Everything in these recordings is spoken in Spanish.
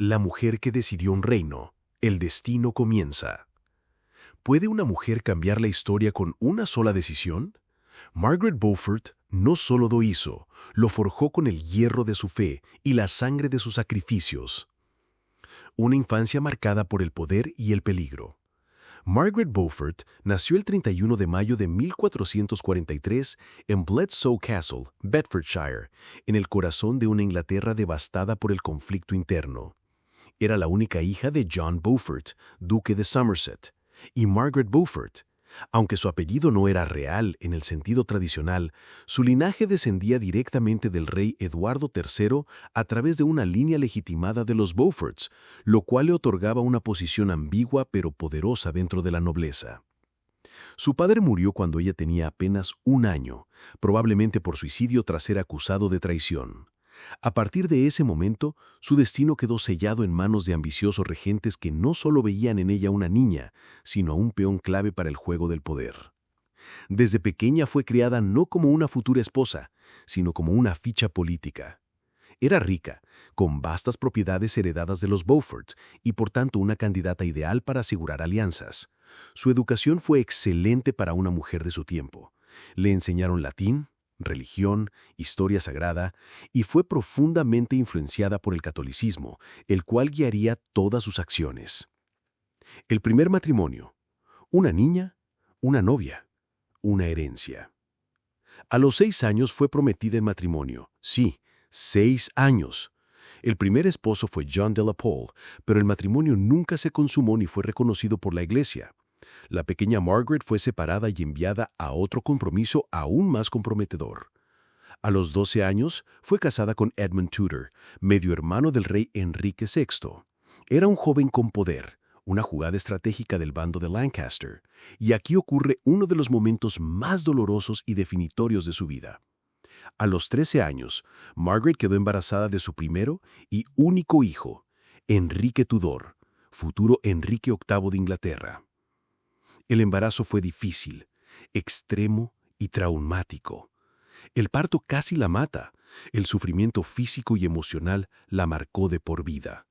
La mujer que decidió un reino, el destino comienza. ¿Puede una mujer cambiar la historia con una sola decisión? Margaret Beaufort no solo lo hizo, lo forjó con el hierro de su fe y la sangre de sus sacrificios. Una infancia marcada por el poder y el peligro. Margaret Beaufort nació el 31 de mayo de 1443 en Bledsoe Castle, Bedfordshire, en el corazón de una Inglaterra devastada por el conflicto interno. Era la única hija de John Beaufort, duque de Somerset, y Margaret Beaufort. Aunque su apellido no era real en el sentido tradicional, su linaje descendía directamente del rey Eduardo III a través de una línea legitimada de los Beauforts, lo cual le otorgaba una posición ambigua pero poderosa dentro de la nobleza. Su padre murió cuando ella tenía apenas 1 año, probablemente por suicidio tras ser acusado de traición. A partir de ese momento, su destino quedó sellado en manos de ambiciosos regentes que no solo veían en ella una niña, sino a un peón clave para el juego del poder. Desde pequeña fue criada no como una futura esposa, sino como una ficha política. Era rica, con vastas propiedades heredadas de los Beaufort y por tanto una candidata ideal para asegurar alianzas. Su educación fue excelente para una mujer de su tiempo. Le enseñaron latín, religión, historia sagrada, y fue profundamente influenciada por el catolicismo, el cual guiaría todas sus acciones. El primer matrimonio. Una niña, una novia, una herencia. A los 6 años fue prometida en matrimonio. Sí, 6 años. El primer esposo fue John de la Pole, pero el matrimonio nunca se consumó ni fue reconocido por la iglesia. La pequeña Margaret fue separada y enviada a otro compromiso aún más comprometedor. A los 12 años fue casada con Edmund Tudor, medio hermano del rey Enrique VI. Era un joven con poder, una jugada estratégica del bando de Lancaster, y aquí ocurre uno de los momentos más dolorosos y definitorios de su vida. A los 13 años, Margaret quedó embarazada de su primero y único hijo, Enrique Tudor, futuro Enrique VIII de Inglaterra. El embarazo fue difícil, extremo y traumático. El parto casi la mata. El sufrimiento físico y emocional la marcó de por vida.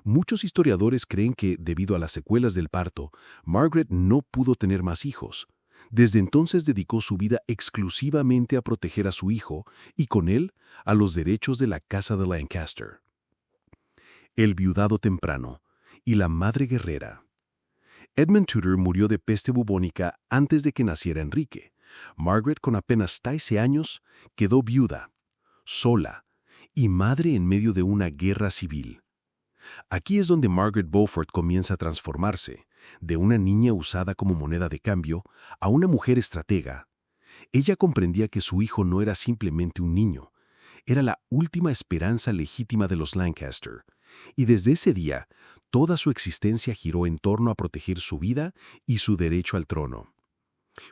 Muchos historiadores creen que, debido a las secuelas del parto, Margaret no pudo tener más hijos. Desde entonces dedicó su vida exclusivamente a proteger a su hijo y, con él, a los derechos de la casa de Lancaster. El viudado temprano y la madre guerrera. Edmund Tudor murió de peste bubónica antes de que naciera Enrique. Margaret, con apenas 13 años, quedó viuda, sola y madre en medio de una guerra civil. Aquí es donde Margaret Beaufort comienza a transformarse, de una niña usada como moneda de cambio a una mujer estratega. Ella comprendía que su hijo no era simplemente un niño, era la última esperanza legítima de los Lancaster, y desde ese día, toda su existencia giró en torno a proteger su vida y su derecho al trono.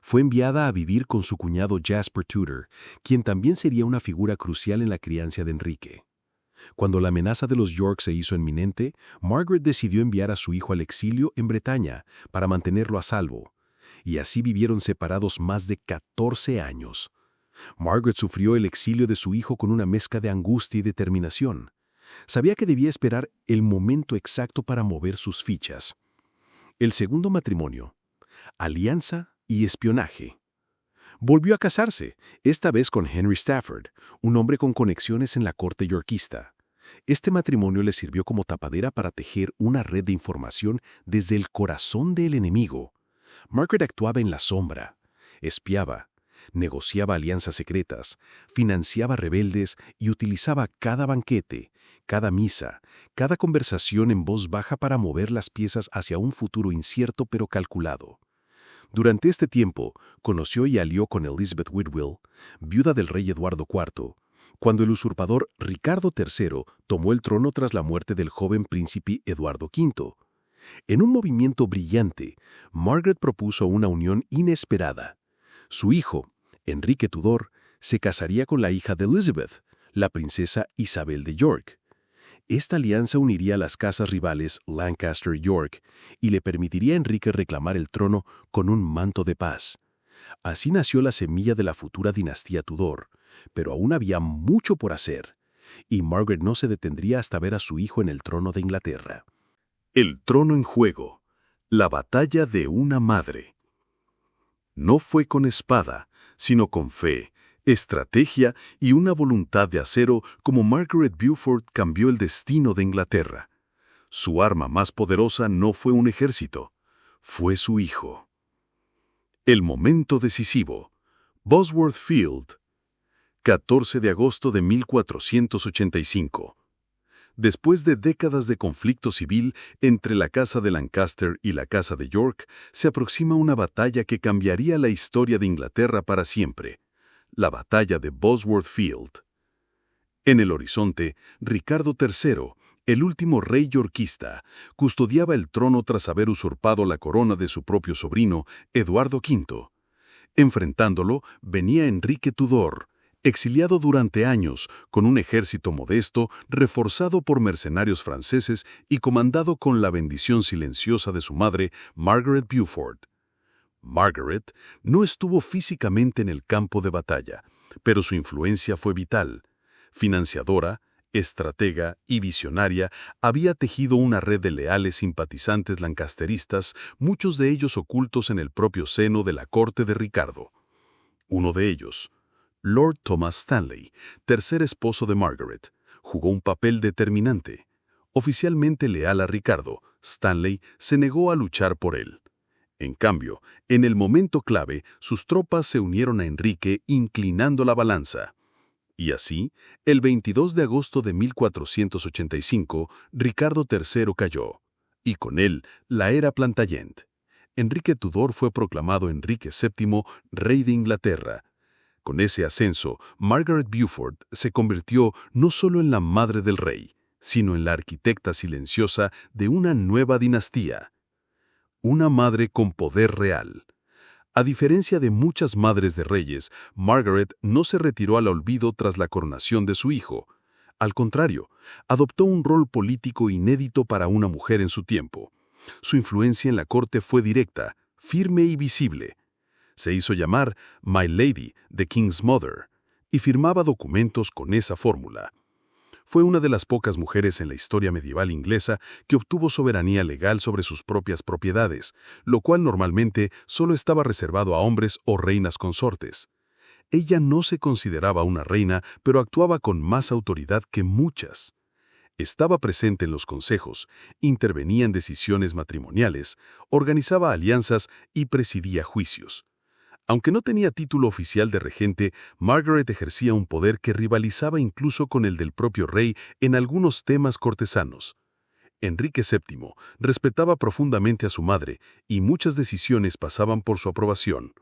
Fue enviada a vivir con su cuñado Jasper Tudor, quien también sería una figura crucial en la crianza de Enrique. Cuando la amenaza de los York se hizo inminente, Margaret decidió enviar a su hijo al exilio en Bretaña para mantenerlo a salvo, y así vivieron separados más de 14 años. Margaret sufrió el exilio de su hijo con una mezcla de angustia y determinación. Sabía que debía esperar el momento exacto para mover sus fichas. El segundo matrimonio. Alianza y espionaje. Volvió a casarse, esta vez con Henry Stafford, un hombre con conexiones en la corte yorkista. Este matrimonio le sirvió como tapadera para tejer una red de información desde el corazón del enemigo. Margaret actuaba en la sombra, espiaba, negociaba alianzas secretas, financiaba rebeldes y utilizaba cada banquete, cada misa, cada conversación en voz baja para mover las piezas hacia un futuro incierto pero calculado. Durante este tiempo, conoció y alió con Elizabeth Whitwell, viuda del rey Eduardo IV, cuando el usurpador Ricardo III tomó el trono tras la muerte del joven príncipe Eduardo V. En un movimiento brillante, Margaret propuso una unión inesperada. Su hijo, Enrique Tudor, se casaría con la hija de Elizabeth, la princesa Isabel de York. Esta alianza uniría las casas rivales Lancaster y York y le permitiría a Enrique reclamar el trono con un manto de paz. Así nació la semilla de la futura dinastía Tudor, pero aún había mucho por hacer. y Margaret no se detendría hasta ver a su hijo en el trono de Inglaterra. El trono en juego. La batalla de una madre. No fue con espada, sino con fe, estrategia y una voluntad de acero como Margaret Beaufort cambió el destino de Inglaterra. Su arma más poderosa no fue un ejército, fue su hijo. El momento decisivo. Bosworth Field, 14 de agosto de 1485. Después de décadas de conflicto civil entre la Casa de Lancaster y la Casa de York, se aproxima una batalla que cambiaría la historia de Inglaterra para siempre. La batalla de Bosworth Field. En el horizonte, Ricardo III, el último rey yorkista, custodiaba el trono tras haber usurpado la corona de su propio sobrino, Eduardo V. Enfrentándolo venía Enrique Tudor, exiliado durante años, con un ejército modesto, reforzado por mercenarios franceses y comandado con la bendición silenciosa de su madre, Margaret Beaufort. Margaret no estuvo físicamente en el campo de batalla, pero su influencia fue vital. Financiadora, estratega y visionaria, había tejido una red de leales simpatizantes lancasteristas, muchos de ellos ocultos en el propio seno de la corte de Ricardo. Uno de ellos, Lord Thomas Stanley, tercer esposo de Margaret, jugó un papel determinante. Oficialmente leal a Ricardo, Stanley se negó a luchar por él. En cambio, en el momento clave, sus tropas se unieron a Enrique inclinando la balanza. Y así, el 22 de agosto de 1485, Ricardo III cayó, y con él la era Plantagenet. Enrique Tudor fue proclamado Enrique VII, rey de Inglaterra. Con ese ascenso, Margaret Beaufort se convirtió no solo en la madre del rey, sino en la arquitecta silenciosa de una nueva dinastía. Una madre con poder real. A diferencia de muchas madres de reyes, Margaret no se retiró al olvido tras la coronación de su hijo. Al contrario, adoptó un rol político inédito para una mujer en su tiempo. Su influencia en la corte fue directa, firme y visible. Se hizo llamar My Lady, the King's Mother, y firmaba documentos con esa fórmula. Fue una de las pocas mujeres en la historia medieval inglesa que obtuvo soberanía legal sobre sus propias propiedades, lo cual normalmente solo estaba reservado a hombres o reinas consortes. Ella no se consideraba una reina, pero actuaba con más autoridad que muchas. Estaba presente en los consejos, intervenía en decisiones matrimoniales, organizaba alianzas y presidía juicios. Aunque no tenía título oficial de regente, Margaret ejercía un poder que rivalizaba incluso con el del propio rey en algunos temas cortesanos. Enrique VII respetaba profundamente a su madre y muchas decisiones pasaban por su aprobación.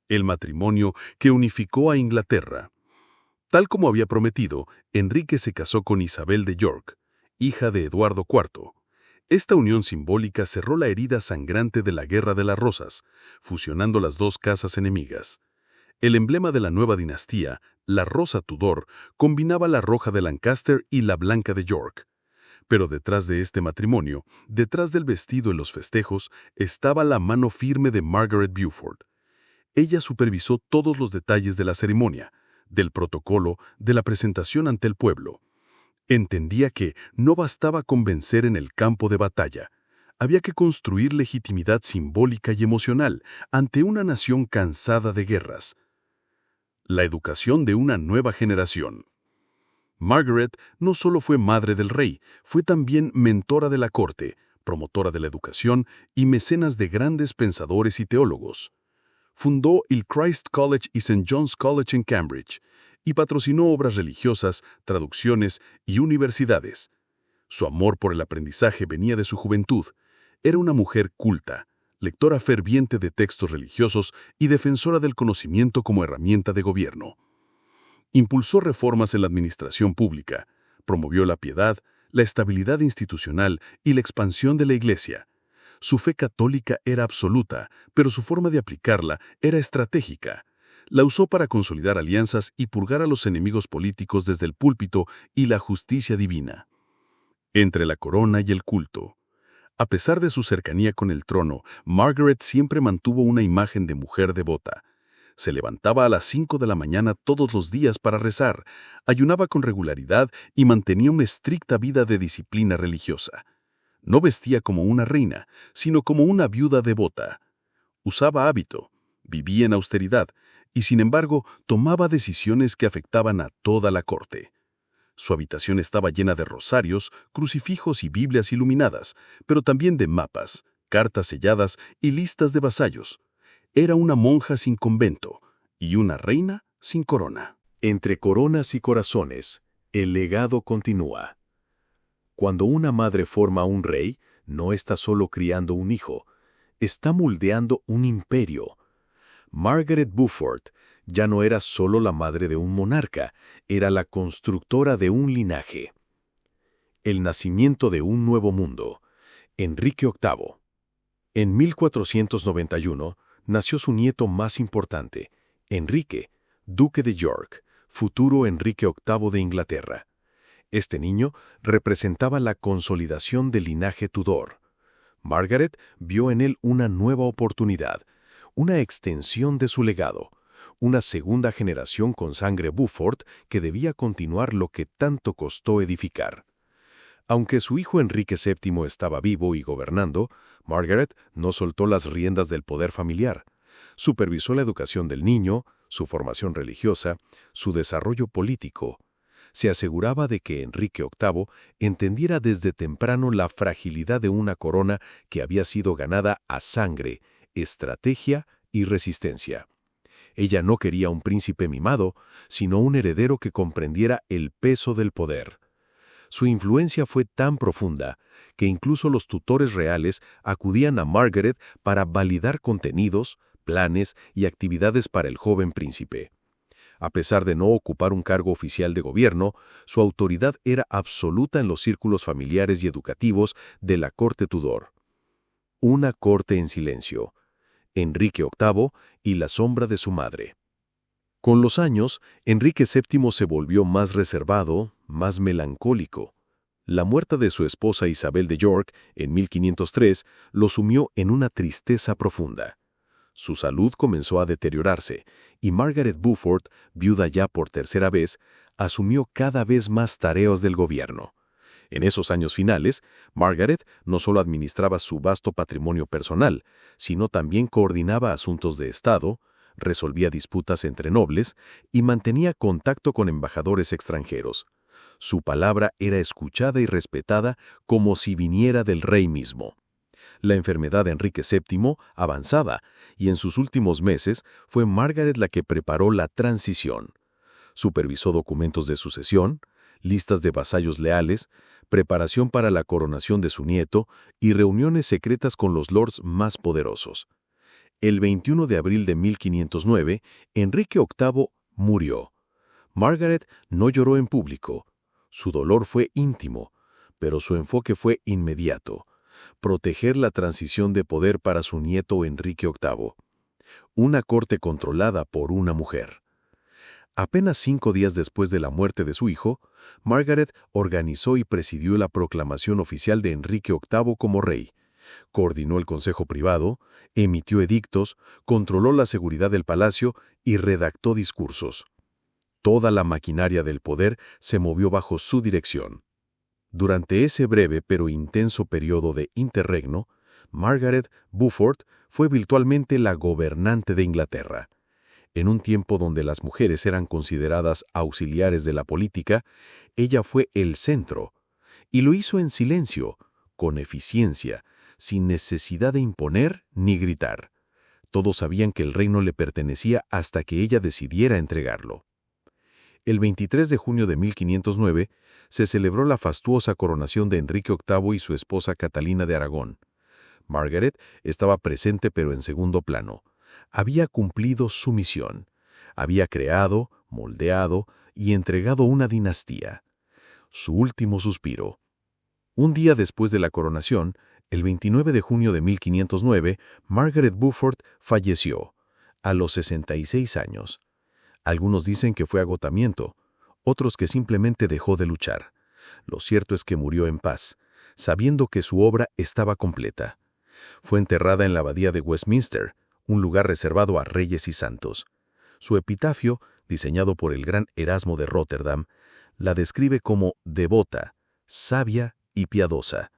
El matrimonio que unificó a Inglaterra. Tal como había prometido, Enrique se casó con Isabel de York, hija de Eduardo IV. Esta unión simbólica cerró la herida sangrante de la Guerra de las Rosas, fusionando las dos casas enemigas. El emblema de la nueva dinastía, la rosa Tudor, combinaba la roja de Lancaster y la blanca de York. Pero detrás de este matrimonio, detrás del vestido en los festejos, estaba la mano firme de Margaret Beaufort. Ella supervisó todos los detalles de la ceremonia, del protocolo, de la presentación ante el pueblo. Entendía que no bastaba convencer en el campo de batalla. Había que construir legitimidad simbólica y emocional ante una nación cansada de guerras. La educación de una nueva generación. Margaret no solo fue madre del rey, fue también mentora de la corte, promotora de la educación y mecenas de grandes pensadores y teólogos. Fundó el Christ College y St. John's College en Cambridge, y patrocinó obras religiosas, traducciones y universidades. Su amor por el aprendizaje venía de su juventud. Era una mujer culta, lectora ferviente de textos religiosos y defensora del conocimiento como herramienta de gobierno. Impulsó reformas en la administración pública, promovió la piedad, la estabilidad institucional y la expansión de la Iglesia. Su fe católica era absoluta, pero su forma de aplicarla era estratégica. La usó para consolidar alianzas y purgar a los enemigos políticos desde el púlpito y la justicia divina. Entre la corona y el culto. A pesar de su cercanía con el trono, Margaret siempre mantuvo una imagen de mujer devota. Se levantaba a las 5 de la mañana todos los días para rezar, ayunaba con regularidad y mantenía una estricta vida de disciplina religiosa. No vestía como una reina, sino como una viuda devota. Usaba hábito, vivía en austeridad y, sin embargo, tomaba decisiones que afectaban a toda la corte. Su habitación estaba llena de rosarios, crucifijos y Biblias iluminadas, pero también de mapas, cartas selladas y listas de vasallos. Era una monja sin convento y una reina sin corona. Entre coronas y corazones, el legado continúa. Cuando una madre forma un rey, no está solo criando un hijo, está moldeando un imperio. Margaret Beaufort ya no era solo la madre de un monarca, era la constructora de un linaje. El nacimiento de un nuevo mundo. Enrique VIII. En 1491 nació su nieto más importante, Enrique, duque de York, futuro Enrique VIII de Inglaterra. Este niño representaba la consolidación del linaje Tudor. Margaret vio en él una nueva oportunidad, una extensión de su legado, una segunda generación con sangre Beaufort que debía continuar lo que tanto costó edificar. Aunque su hijo Enrique VII estaba vivo y gobernando, Margaret no soltó las riendas del poder familiar. Supervisó la educación del niño, su formación religiosa, su desarrollo político. Se aseguraba de que Enrique VIII entendiera desde temprano la fragilidad de una corona que había sido ganada a sangre, estrategia y resistencia. Ella no quería un príncipe mimado, sino un heredero que comprendiera el peso del poder. Su influencia fue tan profunda que incluso los tutores reales acudían a Margaret para validar contenidos, planes y actividades para el joven príncipe. A pesar de no ocupar un cargo oficial de gobierno, su autoridad era absoluta en los círculos familiares y educativos de la corte Tudor. Una corte en silencio. Enrique VIII y la sombra de su madre. Con los años, Enrique VII se volvió más reservado, más melancólico. La muerte de su esposa Isabel de York, en 1503, lo sumió en una tristeza profunda. Su salud comenzó a deteriorarse, y Margaret Beaufort, viuda ya por tercera vez, asumió cada vez más tareas del gobierno. En esos años finales, Margaret no solo administraba su vasto patrimonio personal, sino también coordinaba asuntos de Estado, resolvía disputas entre nobles y mantenía contacto con embajadores extranjeros. Su palabra era escuchada y respetada como si viniera del rey mismo. La enfermedad de Enrique VII avanzaba y en sus últimos meses fue Margaret la que preparó la transición. Supervisó documentos de sucesión, listas de vasallos leales, preparación para la coronación de su nieto y reuniones secretas con los lords más poderosos. El 21 de abril de 1509, Enrique VIII murió. Margaret no lloró en público. Su dolor fue íntimo, pero su enfoque fue inmediato: proteger la transición de poder para su nieto Enrique VIII. Una corte controlada por una mujer. Apenas 5 días después de la muerte de su hijo, Margaret organizó y presidió la proclamación oficial de Enrique VIII como rey. Coordinó el consejo privado, emitió edictos, controló la seguridad del palacio y redactó discursos. Toda la maquinaria del poder se movió bajo su dirección. Durante ese breve pero intenso periodo de interregno, Margaret Beaufort fue virtualmente la gobernante de Inglaterra. En un tiempo donde las mujeres eran consideradas auxiliares de la política, ella fue el centro, y lo hizo en silencio, con eficiencia, sin necesidad de imponer ni gritar. Todos sabían que el reino le pertenecía hasta que ella decidiera entregarlo. El 23 de junio de 1509 se celebró la fastuosa coronación de Enrique VIII y su esposa Catalina de Aragón. Margaret estaba presente pero en segundo plano. Había cumplido su misión. Había creado, moldeado y entregado una dinastía. Su último suspiro. Un día después de la coronación, el 29 de junio de 1509, Margaret Beaufort falleció, a los 66 años. Algunos dicen que fue agotamiento, otros que simplemente dejó de luchar. Lo cierto es que murió en paz, sabiendo que su obra estaba completa. Fue enterrada en la abadía de Westminster, un lugar reservado a reyes y santos. Su epitafio, diseñado por el gran Erasmo de Róterdam, la describe como devota, sabia y piadosa.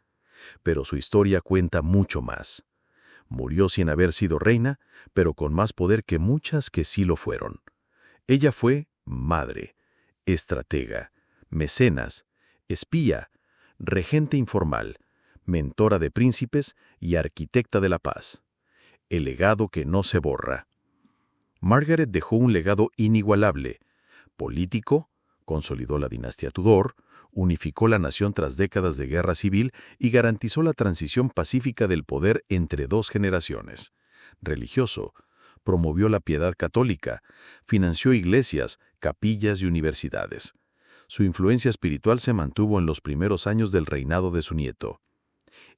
Pero su historia cuenta mucho más. Murió sin haber sido reina, pero con más poder que muchas que sí lo fueron. Ella fue madre, estratega, mecenas, espía, regente informal, mentora de príncipes y arquitecta de la paz. El legado que no se borra. Margaret dejó un legado inigualable. Político, consolidó la dinastía Tudor, unificó la nación tras décadas de guerra civil y garantizó la transición pacífica del poder entre dos generaciones. Religioso, promovió la piedad católica, financió iglesias, capillas y universidades. Su influencia espiritual se mantuvo en los primeros años del reinado de su nieto.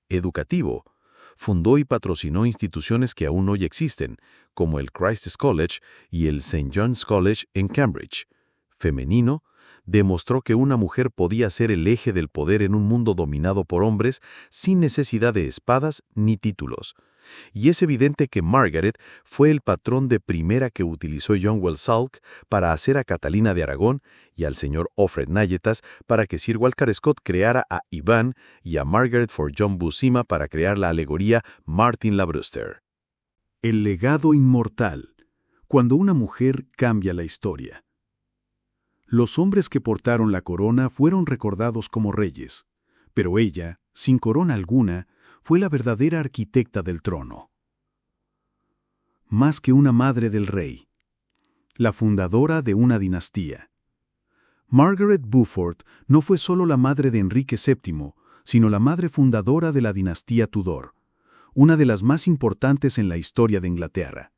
Educativo, fundó y patrocinó instituciones que aún hoy existen, como el Christ's College y el St. John's College en Cambridge. Femenino, demostró que una mujer podía ser el eje del poder en un mundo dominado por hombres sin necesidad de espadas ni títulos. Y es evidente que Margaret fue el patrón de primera que utilizó John Wells Salk para hacer a Catalina de Aragón y al señor Offred Nalletas para que Sir Walter Scott creara a Iván y a Margaret for John Buscema para crear la alegoría Martin la Brewster. El legado inmortal, cuando una mujer cambia la historia. Los hombres que portaron la corona fueron recordados como reyes, pero ella, sin corona alguna, fue la verdadera arquitecta del trono. Más que una madre del rey, la fundadora de una dinastía. Margaret Beaufort no fue solo la madre de Enrique VII, sino la madre fundadora de la dinastía Tudor, una de las más importantes en la historia de Inglaterra.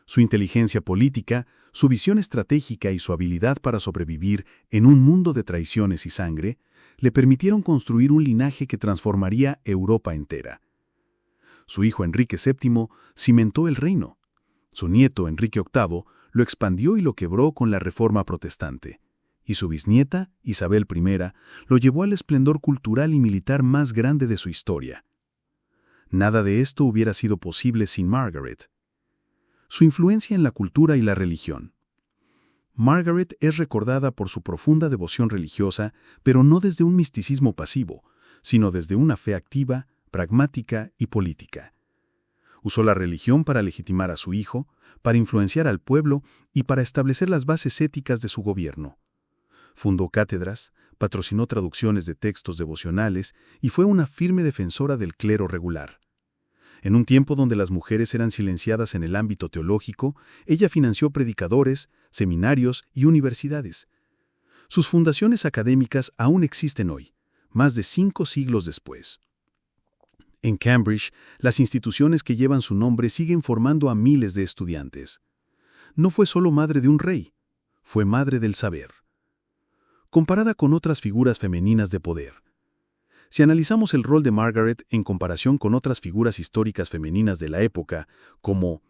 Su inteligencia política, su visión estratégica y su habilidad para sobrevivir en un mundo de traiciones y sangre, le permitieron construir un linaje que transformaría Europa entera. Su hijo Enrique VII cimentó el reino. Su nieto Enrique VIII lo expandió y lo quebró con la Reforma Protestante. Y su bisnieta, Isabel I, lo llevó al esplendor cultural y militar más grande de su historia. Nada de esto hubiera sido posible sin Margaret. Su influencia en la cultura y la religión. Margaret es recordada por su profunda devoción religiosa, pero no desde un misticismo pasivo, sino desde una fe activa, pragmática y política. Usó la religión para legitimar a su hijo, para influenciar al pueblo y para establecer las bases éticas de su gobierno. Fundó cátedras, patrocinó traducciones de textos devocionales y fue una firme defensora del clero regular. En un tiempo donde las mujeres eran silenciadas en el ámbito teológico, ella financió predicadores, seminarios y universidades. Sus fundaciones académicas aún existen hoy, más de 5 siglos después. En Cambridge, las instituciones que llevan su nombre siguen formando a miles de estudiantes. No fue solo madre de un rey, fue madre del saber. Comparada con otras figuras femeninas de poder. Si analizamos el rol de Margaret en comparación con otras figuras históricas femeninas de la época, como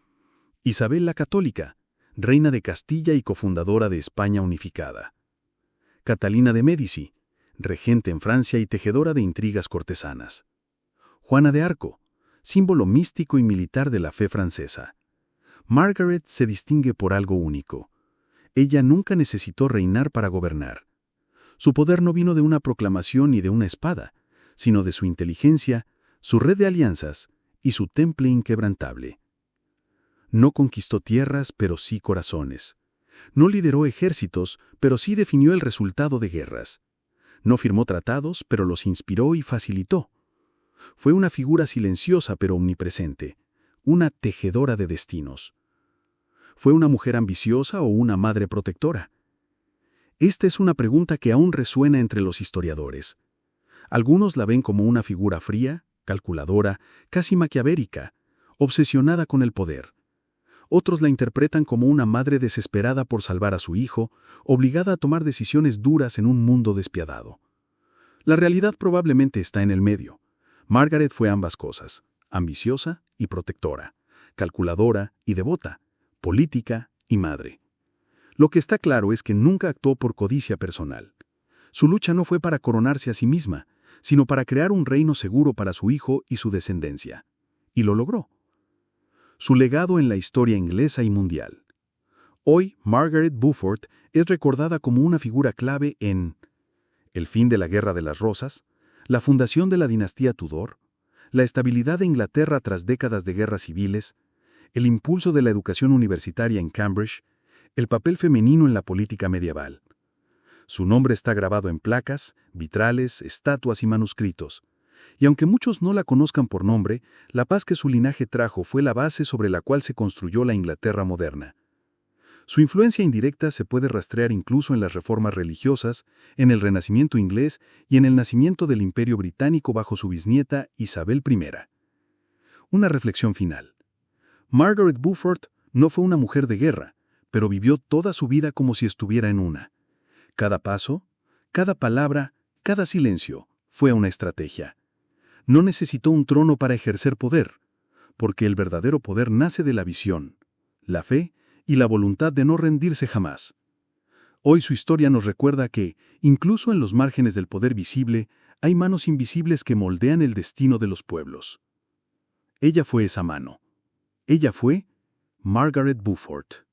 Isabel la Católica, reina de Castilla y cofundadora de España unificada. Catalina de Médici, regente en Francia y tejedora de intrigas cortesanas. Juana de Arco, símbolo místico y militar de la fe francesa. Margaret se distingue por algo único. Ella nunca necesitó reinar para gobernar. Su poder no vino de una proclamación ni de una espada, sino de su inteligencia, su red de alianzas y su temple inquebrantable. No conquistó tierras, pero sí corazones. No lideró ejércitos, pero sí definió el resultado de guerras. No firmó tratados, pero los inspiró y facilitó. Fue una figura silenciosa pero omnipresente, una tejedora de destinos. ¿Fue una mujer ambiciosa o una madre protectora? Esta es una pregunta que aún resuena entre los historiadores. Algunos la ven como una figura fría, calculadora, casi maquiavélica, obsesionada con el poder. Otros la interpretan como una madre desesperada por salvar a su hijo, obligada a tomar decisiones duras en un mundo despiadado. La realidad probablemente está en el medio. Margaret fue ambas cosas, ambiciosa y protectora, calculadora y devota, política y madre. Lo que está claro es que nunca actuó por codicia personal. Su lucha no fue para coronarse a sí misma, sino para crear un reino seguro para su hijo y su descendencia. Y lo logró. Su legado en la historia inglesa y mundial. Hoy, Margaret Beaufort es recordada como una figura clave en el fin de la Guerra de las Rosas, la fundación de la dinastía Tudor, la estabilidad de Inglaterra tras décadas de guerras civiles, el impulso de la educación universitaria en Cambridge, el papel femenino en la política medieval. Su nombre está grabado en placas, vitrales, estatuas y manuscritos. Y aunque muchos no la conozcan por nombre, la paz que su linaje trajo fue la base sobre la cual se construyó la Inglaterra moderna. Su influencia indirecta se puede rastrear incluso en las reformas religiosas, en el Renacimiento inglés y en el nacimiento del Imperio Británico bajo su bisnieta Isabel I. Una reflexión final. Margaret Beaufort no fue una mujer de guerra, pero vivió toda su vida como si estuviera en una. Cada paso, cada palabra, cada silencio fue una estrategia. No necesitó un trono para ejercer poder, porque el verdadero poder nace de la visión, la fe y la voluntad de no rendirse jamás. Hoy su historia nos recuerda que, incluso en los márgenes del poder visible, hay manos invisibles que moldean el destino de los pueblos. Ella fue esa mano. Ella fue Margaret Beaufort.